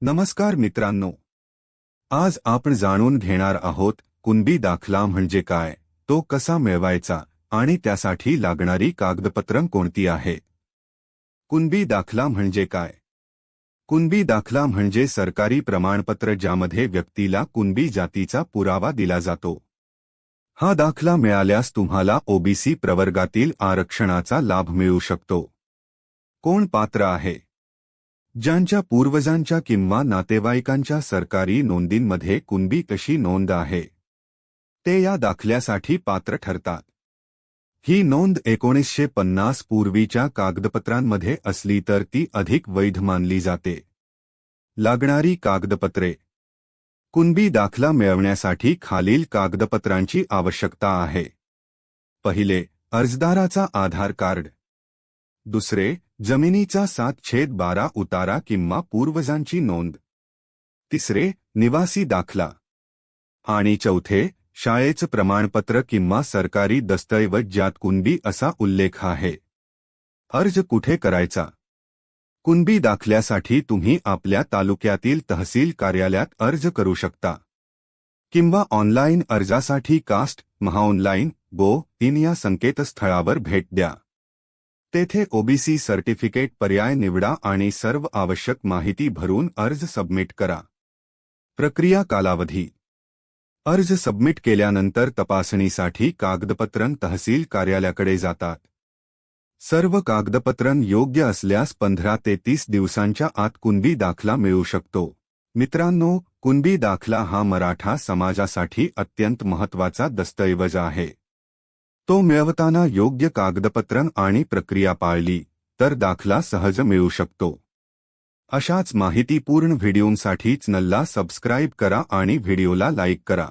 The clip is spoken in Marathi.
नमस्कार मित्रांनो, आज आपण जाणून घेणार आहोत कुणबी दाखला म्हणजे काय, तो कसा मिळवायचा आणि त्यासाठी लागणारी कागदपत्रं कोणती आहेत. कुणबी दाखला म्हणजे काय? कुणबी दाखला म्हणजे सरकारी प्रमाणपत्र ज्यामध्ये व्यक्तीला कुणबी जातीचा पुरावा दिला जातो. हा दाखला मिळाल्यास तुम्हाला ओबीसी प्रवर्गातील आरक्षणाचा लाभ मिळू शकतो. कोण पात्र आहे? ज्यांच्या पूर्वजांच्या किंवा नातेवाईकांच्या सरकारी नोंदींमध्ये कुणबी कशी नोंद आहे, ते या दाखल्यासाठी पात्र ठरतात. ही नोंद 1950 पूर्वीच्या कागदपत्रांमध्ये असली तर ती अधिक वैध मानली जाते. लागणारी कागदपत्रे. कुणबी दाखला मिळवण्यासाठी खालील कागदपत्रांची आवश्यकता आहे. पहिले, अर्जदाराचा आधार कार्ड. दुसरे, जमिनीचा 7/12 उतारा किंवा पूर्वजांची नोंद. तिसरे, निवासी दाखला. आणि चौथे, शाळेचं प्रमाणपत्र किंवा सरकारी दस्तऐवज ज्यात कुणबी असा उल्लेख आहे. अर्ज कुठे करायचा? कुणबी दाखल्यासाठी तुम्ही आपल्या तालुक्यातील तहसील कार्यालयात अर्ज करू शकता किंवा ऑनलाईन अर्जासाठी कास्ट महाऑनलाईन .in या संकेतस्थळावर भेट द्या. तेथे ओबीसी सर्टिफिकेट पर्याय निवडा आणि सर्व आवश्यक माहिती भरून अर्ज सबमिट करा. प्रक्रिया कालावधी. अर्ज सबमिट केल्यानंतर तपासणीसाठी कागदपत्रं तहसील कार्यालयाकडे जातात. सर्व कागदपत्रं योग्य असल्यास 15 ते 30 दिवसांच्या आत कुणबी दाखला मिळू शकतो. मित्रांनो, कुणबी दाखला हा मराठा समाजासाठी अत्यंत महत्त्वाचा दस्तऐवज आहे. तो मिळवताना योग्य कागदपत्रं आणि प्रक्रिया पाळली तर दाखला सहज मिळू शकतो. अशाच माहितीपूर्ण व्हिडिओंसाठी चॅनलला सबस्क्राईब करा आणि व्हिडिओला लाईक करा.